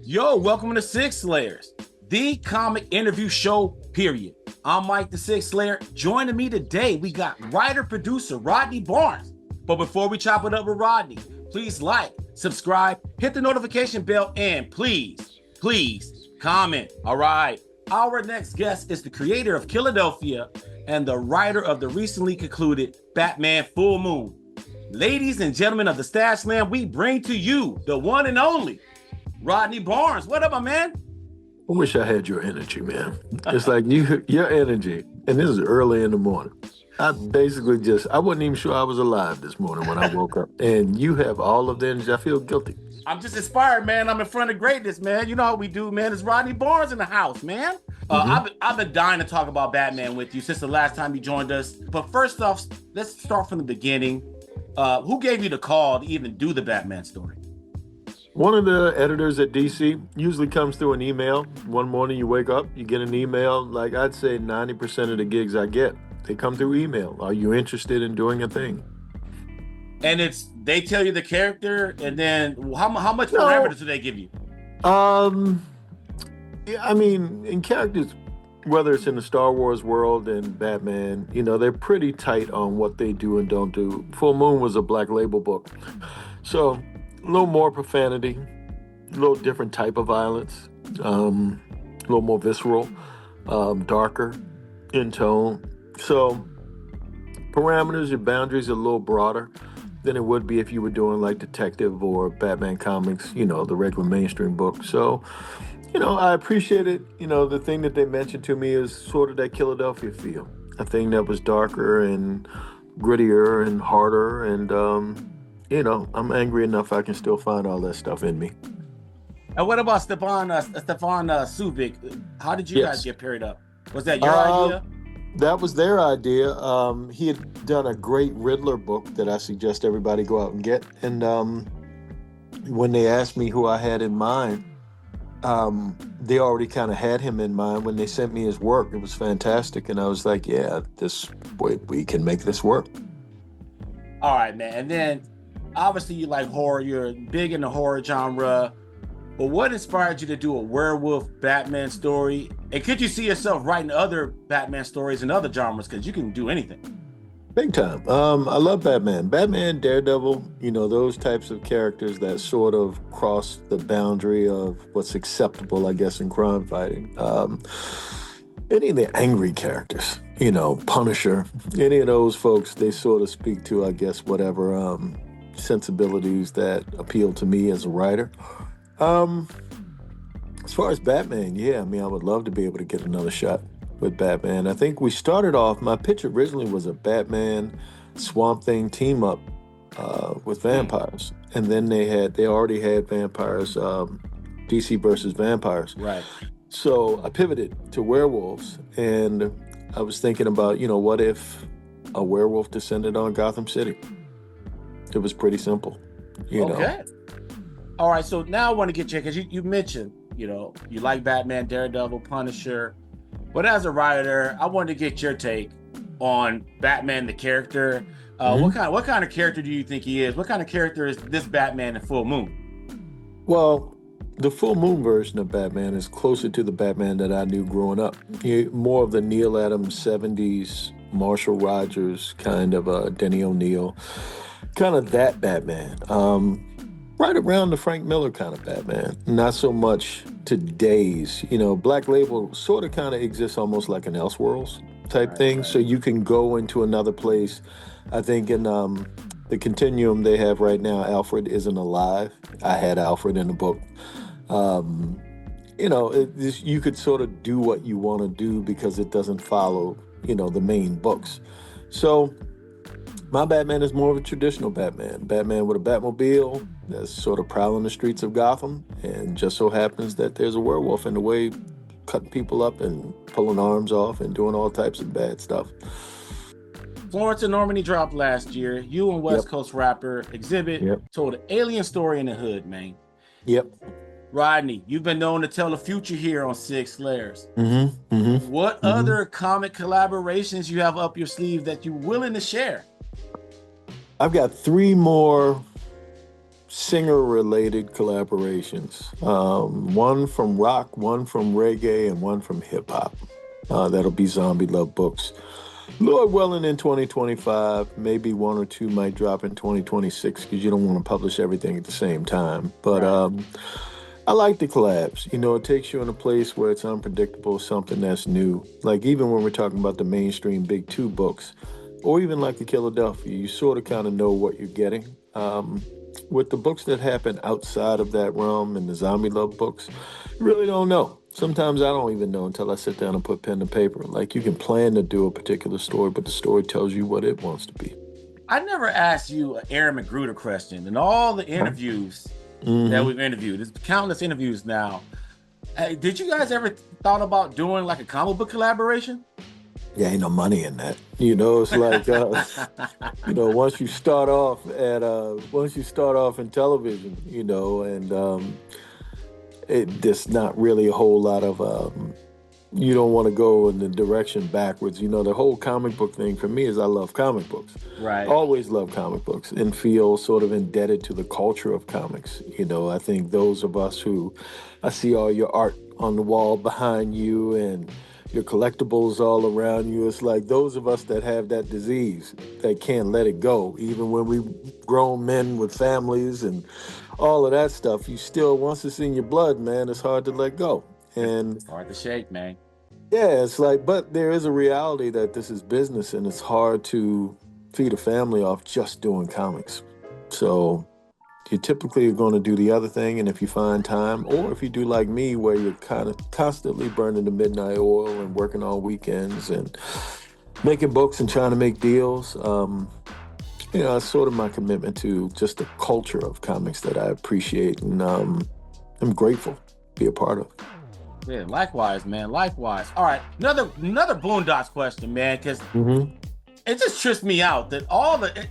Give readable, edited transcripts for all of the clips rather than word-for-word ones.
Yo, welcome to Sig Slayers, the comic interview show, period. I'm Mike the Sig Slayer. Joining me today, we got writer-producer Rodney Barnes. But before we chop it up with Rodney, please like, subscribe, hit the notification bell, and please comment. All right. Our next guest is the creator of Killadelphia and the writer of the recently concluded Batman Full Moon. Ladies and gentlemen of the Stash Land, we bring to you the one and only Rodney Barnes. What up, my man? I wish I had your energy, man. It's like your energy, and this is early in the morning. I wasn't even sure I was alive this morning when I woke up. And you have all of the energy. I feel guilty. I'm just inspired, man. I'm in front of greatness, man. You know how we do, man. It's Rodney Barnes in the house, man. I've been dying to talk about Batman with you since the last time you joined us. But first off, let's start from the beginning. Who gave you the call to even do the Batman story? One of the editors at DC usually comes through an email. One morning you wake up, you get an email. Like I'd say 90% of the gigs I get, they come through email. Are you interested in doing a thing? And they tell you the character, and then how much parameters do they give you? Yeah, I mean, in characters, whether it's in the Star Wars world and Batman, they're pretty tight on what they do and don't do. Full Moon was a Black Label book. So a little more profanity, a little different type of violence, a little more visceral, darker in tone. So parameters, your boundaries are a little broader than it would be if you were doing like Detective or Batman comics, the regular mainstream book. So, I appreciate it. The thing that they mentioned to me is sort of that Killadelphia feel, a thing that was darker and grittier and harder. And, I'm angry enough I can still find all that stuff in me. And what about Stefan Subic? How did you guys get paired up? Was that your idea? That was their idea. He had done a great Riddler book that I suggest everybody go out and get. And when they asked me who I had in mind, they already kind of had him in mind. When they sent me his work, it was fantastic. And I was like, yeah, we can make this work. All right, man. And then obviously you like horror. You're big in the horror genre. But what inspired you to do a werewolf Batman story? And could you see yourself writing other Batman stories in other genres? Because you can do anything. Big time. I love Batman. Batman, Daredevil, those types of characters that sort of cross the boundary of what's acceptable, I guess, in crime fighting. Any of the angry characters, Punisher, any of those folks, they sort of speak to, I guess, whatever sensibilities that appeal to me as a writer. As far as Batman, I would love to be able to get another shot with Batman. I think we started off, my pitch originally was a Batman Swamp Thing team up with vampires. And then they already had vampires, DC versus vampires. Right. So I pivoted to werewolves, and I was thinking about, what if a werewolf descended on Gotham City? It was pretty simple, Okay. All right, so now I want to get you, because you mentioned, you like Batman, Daredevil, Punisher. But as a writer, I wanted to get your take on Batman, the character. What kind of character do you think he is? What kind of character is this Batman in Full Moon? Well, the Full Moon version of Batman is closer to the Batman that I knew growing up. More of the Neil Adams 70s, Marshall Rogers kind of Denny O'Neil, kind of that Batman. Right around the Frank Miller kind of Batman. Not so much today's, Black Label sort of kind of exists almost like an Elseworlds type thing. Right. So you can go into another place. I think in the continuum they have right now, Alfred isn't alive. I had Alfred in the book. You could sort of do what you want to do because it doesn't follow, the main books. So my Batman is more of a traditional Batman. Batman with a Batmobile that's sort of prowling the streets of Gotham. And just so happens that there's a werewolf in the way, cutting people up and pulling arms off and doing all types of bad stuff. Florence and Normandie dropped last year. You and West Coast rapper Xzibit told an alien story in the hood, man. Yep. Rodney, you've been known to tell the future here on Sig Slayers. What Mm-hmm. other comic collaborations you have up your sleeve that you're willing to share? I've got 3 more singer-related collaborations. One from rock, one from reggae, and one from hip-hop. That'll be Zombie Love Books. Lord willing, in 2025, maybe one or two might drop in 2026 because you don't want to publish everything at the same time. But Right. I like the collabs. It takes you in a place where it's unpredictable, something that's new. Like even when we're talking about the mainstream big two books, or even like the Killadelphia, you sort of kind of know what you're getting. With the books that happen outside of that realm and the zombie love books, you really don't know. Sometimes I don't even know until I sit down and put pen to paper. Like you can plan to do a particular story, but the story tells you what it wants to be. I never asked you an Aaron McGruder question. In all the interviews that we've interviewed, there's countless interviews now. Did you guys ever thought about doing like a comic book collaboration? Yeah, ain't no money in that. It's like, once you start off in television, and there's not really a whole lot of, you don't want to go in the direction backwards. The whole comic book thing for me is I love comic books. Right. Always love comic books and feel sort of indebted to the culture of comics. I think those of us who, I see all your art on the wall behind you and your collectibles all around you. It's like those of us that have that disease that can't let it go, even when we grown men with families and all of that stuff, you still, once it's in your blood, man, it's hard to let go. And it's hard to shake, man. Yeah, it's like, but there is a reality that this is business and it's hard to feed a family off just doing comics. So you typically are going to do the other thing, and if you find time, or if you do like me, where you're kind of constantly burning the midnight oil and working on weekends and making books and trying to make deals, it's sort of my commitment to just the culture of comics that I appreciate and I'm grateful to be a part of. Yeah, likewise, man. Likewise. All right, another Boondocks question, man, because it just trips me out that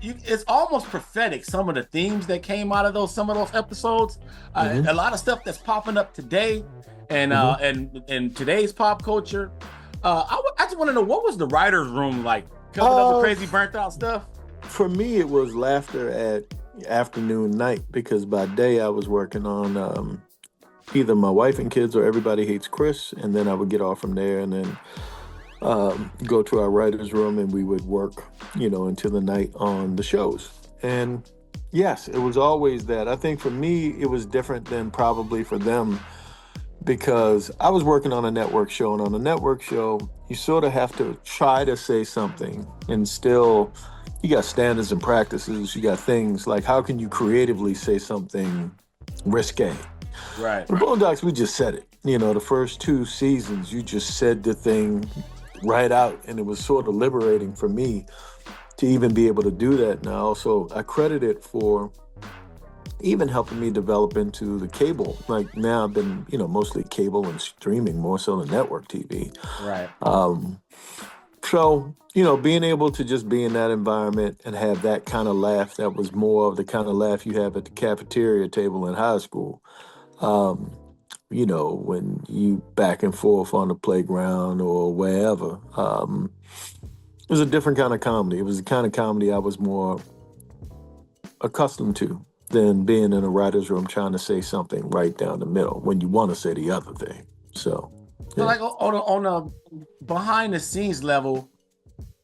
it's almost prophetic. Some of the themes that came out of some of those episodes, a lot of stuff that's popping up today, and today's pop culture. I just want to know, what was the writers' room like? Coming up with crazy burnt out stuff. For me, it was laughter at afternoon, night, because by day I was working on either My Wife and Kids or Everybody Hates Chris, and then I would get off from there and then go to our writer's room and we would work, into the night on the shows. And yes, it was always that. I think for me, it was different than probably for them because I was working on a network show, and on a network show, you sort of have to try to say something and still, you got standards and practices, you got things like how can you creatively say something risque? Right. The Boondocks, we just said it. The first 2 seasons, you just said the thing right out, and it was sort of liberating for me to even be able to do that now. So I credit it for even helping me develop into the cable. Like now I've been, mostly cable and streaming more so than network TV. Right. So, being able to just be in that environment and have that kind of laugh that was more of the kind of laugh you have at the cafeteria table in high school. When you back and forth on the playground or wherever. It was a different kind of comedy. It was the kind of comedy I was more accustomed to than being in a writer's room trying to say something right down the middle when you want to say the other thing. So like on a behind the scenes level,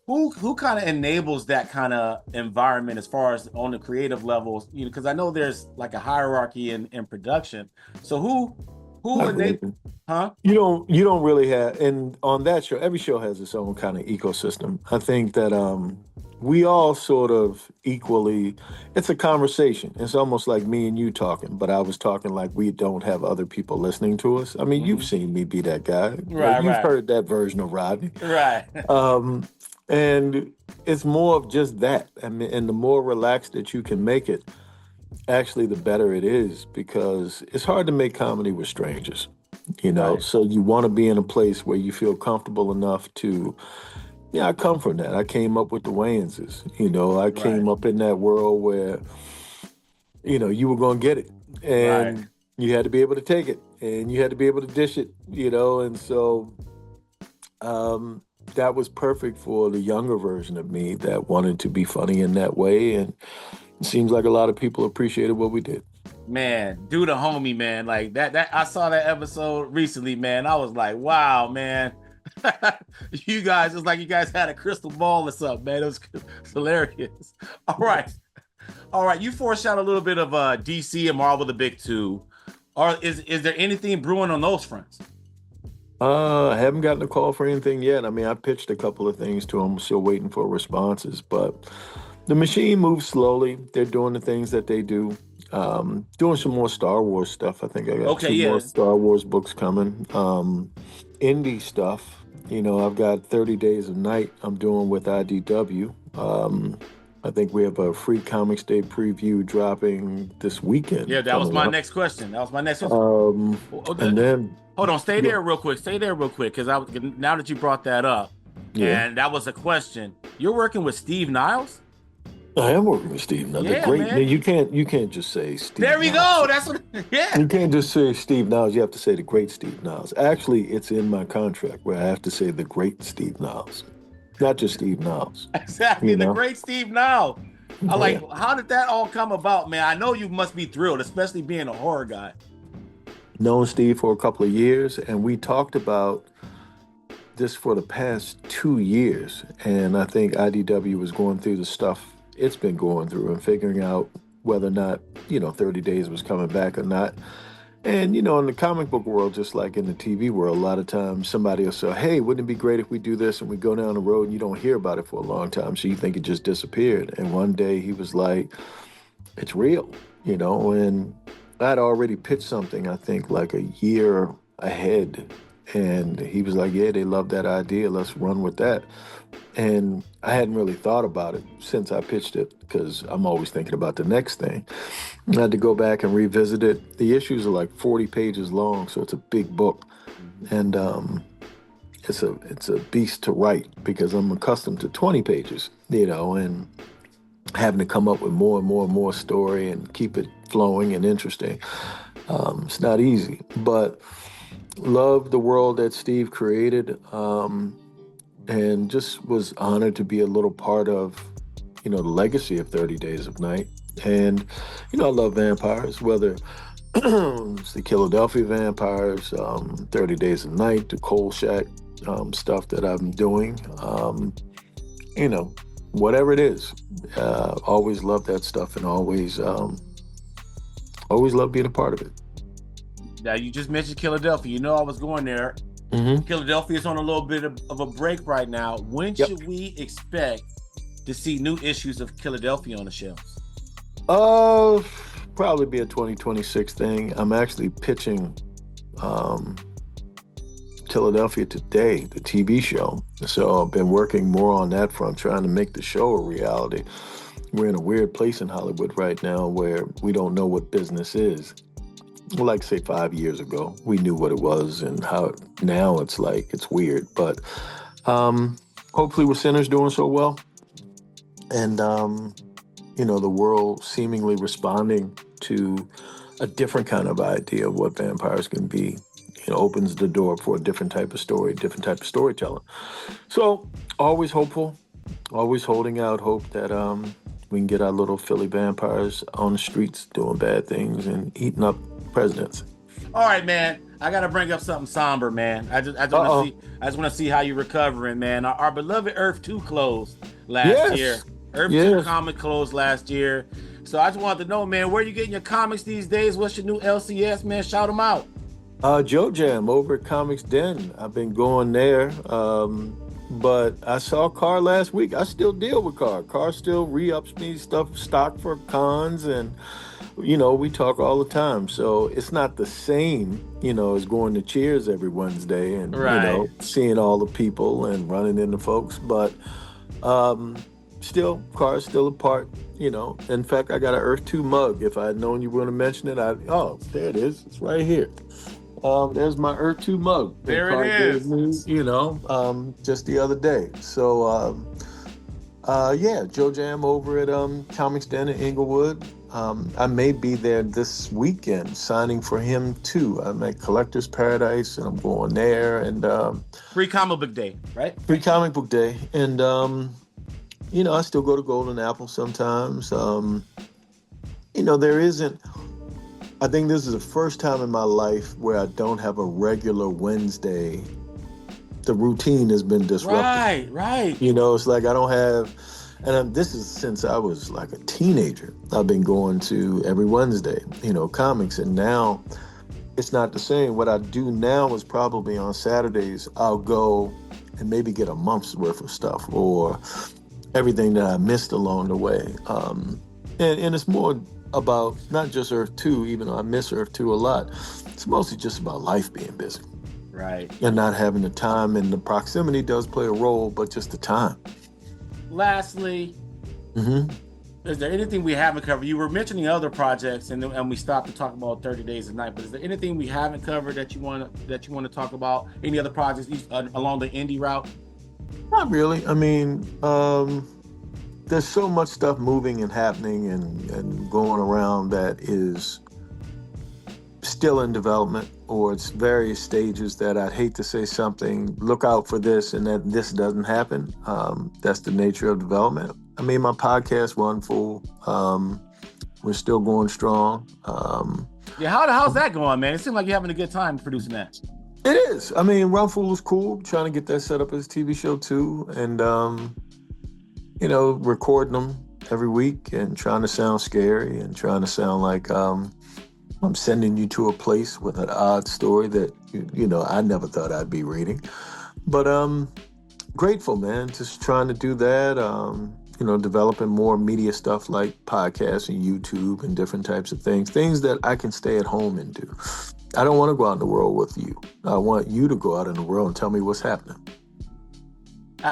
who kind of enables that kind of environment as far as on the creative levels? Because I know there's like a hierarchy in production. So who enables? Huh? You don't really have, and on that show, every show has its own kind of ecosystem. I think that we all sort of equally, it's a conversation. It's almost like me and you talking, but I was talking like we don't have other people listening to us. I mean, you've seen me be that guy. Right, You've heard that version of Rodney. Right. And it's more of just that. I mean, and the more relaxed that you can make it, actually, the better it is, because it's hard to make comedy with strangers, Right. So you want to be in a place where you feel comfortable enough to, I come from that. I came up with the Wayanses, I came up in that world where, you were going to get it, and you had to be able to take it, and you had to be able to dish it, and so that was perfect for the younger version of me that wanted to be funny in that way. And It seems like a lot of people appreciated what we did. Man, do the homie, man. Like that I saw that episode recently, man. I was like, wow, man. You guys, it's like you guys had a crystal ball or something, man. It was hilarious. All right. All right. You foreshadowed a little bit of DC and Marvel the big two. Or is there anything brewing on those fronts? I haven't gotten a call for anything yet. I mean, I pitched a couple of things to them, still waiting for responses, but the machine moves slowly. They're doing the things that they do. Doing some more Star Wars stuff. I think I got two more Star Wars books coming. Indie stuff. You know, I've got 30 Days of Night I'm doing with IDW. I think we have a free Comics Day preview dropping this weekend. Yeah, that was my next question. And then hold on, stay there real quick. Because now that you brought that up, and that was a question. You're working with Steve Niles? I am working with Steve Niles. Yeah, great. man. You can't just say Steve. There we Niles. go. That's what. Yeah. You can't just say Steve Niles. You have to say the great Steve Niles. Actually, it's in my contract where I have to say the great Steve Niles, not just Steve Niles. Exactly, the great Steve Niles. I'm like, how did that all come about, man? I know you must be thrilled, especially being a horror guy. Known Steve for a couple of years, and we talked about this for the past 2 years. And I think IDW was going through the stuff it's been going through and figuring out whether or not, 30 Days was coming back or not. And, in the comic book world, just like in the TV world, a lot of times somebody will say, hey, wouldn't it be great if we do this? And we go down the road and you don't hear about it for a long time. So you think it just disappeared. And one day he was like, it's real, and I'd already pitched something, I think, like a year ahead. And he was like, yeah, they love that idea. Let's run with that. And I hadn't really thought about it since I pitched it because I'm always thinking about the next thing. I had to go back and revisit it. The issues are like 40 pages long, so it's a big book. And it's a beast to write because I'm accustomed to 20 pages, and having to come up with more and more and more story and keep it flowing and interesting. It's not easy, but love the world that Steve created. And just was honored to be a little part of, the legacy of 30 Days of Night. And, I love vampires, whether it's the Killadelphia vampires, 30 Days of Night, the Coal Shack stuff that I'm doing, whatever it is. Always love that stuff and always love being a part of it. Now, you just mentioned Killadelphia. I was going there. Mm-hmm. Killadelphia is on a little bit of a break right now. When should we expect to see new issues of Killadelphia on the shelves? Probably be a 2026 thing. I'm actually pitching Killadelphia today, the TV show. So I've been working more on that front, trying to make the show a reality. We're in a weird place in Hollywood right now where we don't know what business is. Like, say, 5 years ago, we knew what it was and how now it's like, it's weird. But hopefully with Sinners doing so well and, the world seemingly responding to a different kind of idea of what vampires can be, opens the door for a different type of story, different type of storytelling. So always hopeful, always holding out hope that we can get our little Philly vampires on the streets doing bad things and eating up presidents. All right, man. I gotta bring up something somber, man. I just want to see how you're recovering, man. Our beloved Earth 2 closed last year. Earth 2 comic closed last year. So I just wanted to know, man, where you getting your comics these days? What's your new LCS, man? Shout them out. Joe Jam over at Comics Den. I've been going there. But I saw Carr last week. I still deal with Carr. Carr still re-ups me stock for cons and we talk all the time. So it's not the same, as going to Cheers every Wednesday and, seeing all the people and running into folks. But still, Carr's still a part, In fact, I got an Earth 2 mug. If I had known you were going to mention it, there it is. It's right here. There's my Earth 2 mug. There it is. Me, just the other day. So, Joe Jam over at Comics Den in Inglewood. I may be there this weekend signing for him too. I'm at Collector's Paradise and I'm going there and Free Comic Book Day, right? Free Comic Book Day. And I still go to Golden Apple sometimes. there isn't. I think this is the first time in my life where I don't have a regular Wednesday. The routine has been disrupted. Right. It's like I don't have, and this is since I was like a teenager. I've been going to every Wednesday, comics, and now it's not the same. What I do now is probably on Saturdays, I'll go and maybe get a month's worth of stuff or everything that I missed along the way. And it's more about not just Earth 2, even though I miss Earth 2 a lot. It's mostly just about life being busy. Right. And not having the time, and the proximity does play a role, but just the time. Lastly, is there anything we haven't covered? You were mentioning other projects, and we stopped to talk about 30 Days a Night. But is there anything we haven't covered that you want to talk about? Any other projects along the indie route? Not really. I mean, there's so much stuff moving and happening and going around that is still in development, or it's various stages that I'd hate to say something, look out for this, and that this doesn't happen. That's the nature of development. I mean, my podcast run full. We're still going strong. How's that going, man? It seems like you're having a good time producing that. It is. I mean, Run Full is cool. Trying to get that set up as a TV show too, and recording them every week and trying to sound scary and trying to sound like I'm sending you to a place with an odd story that, I never thought I'd be reading. But grateful, man, just trying to do that, developing more media stuff like podcasts and YouTube and different types of things that I can stay at home and do. I don't want to go out in the world with you. I want you to go out in the world and tell me what's happening.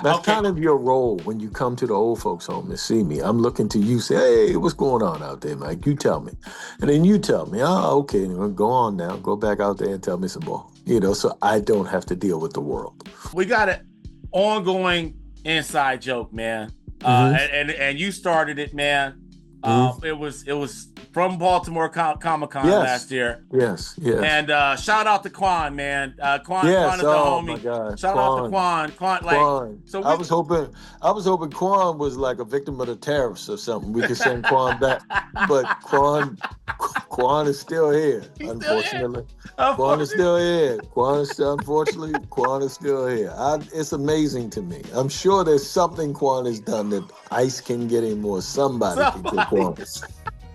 That's kind of your role when you come to the old folks home to see me. I'm looking to you, say, hey, what's going on out there, Mike? You tell me. And then you tell me, oh, okay, go on now. Go back out there and tell me some more, so I don't have to deal with the world. We got an ongoing inside joke, man. And you started it, man. It was from Baltimore Comic-Con last year. Yes. And shout out to Kwan, man. Kwan is the homie. My God. Shout out to Kwan. Kwan. So I was hoping Kwan was like a victim of the tariffs or something. We could send Kwan back, but Kwan is still here. Unfortunately, Kwan is still here. Kwan is still here. It's amazing to me. I'm sure there's something Kwan has done that ICE can get him, or somebody can get Kwan.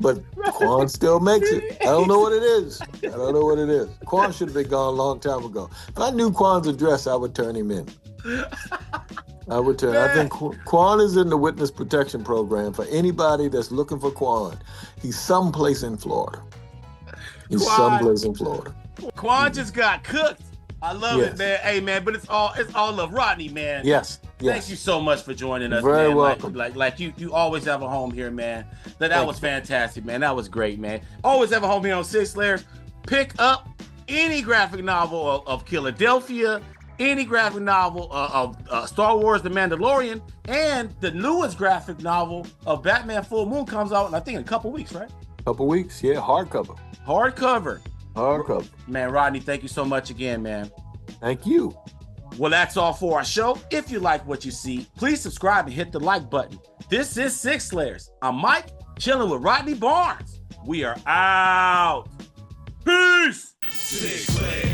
But Kwan still makes it. I don't know what it is. Kwan should have been gone a long time ago. If I knew Kwan's address, I would turn him in. I think Kwan is in the witness protection program for anybody that's looking for Kwan. He's someplace in Florida. Kwan just got cooked. I love it, man. Hey, man, but it's all love. Rodney, man. Yes. Thank you so much for joining us, Very man. welcome. Like you always have a home here, man. That was fantastic, man. That was great, man. Always have a home here on Sig Slayers. Pick up any graphic novel of Killadelphia, any graphic novel of Star Wars: The Mandalorian, and the newest graphic novel of Batman Full Moon comes out in, I think, in a couple weeks, right? Couple weeks, yeah. Hardcover. Man, Rodney, thank you so much again, man. Thank you. Well, that's all for our show. If you like what you see, please subscribe and hit the like button. This is Sig Slayers. I'm Mike, chilling with Rodney Barnes. We are out. Peace. Sig Slayers.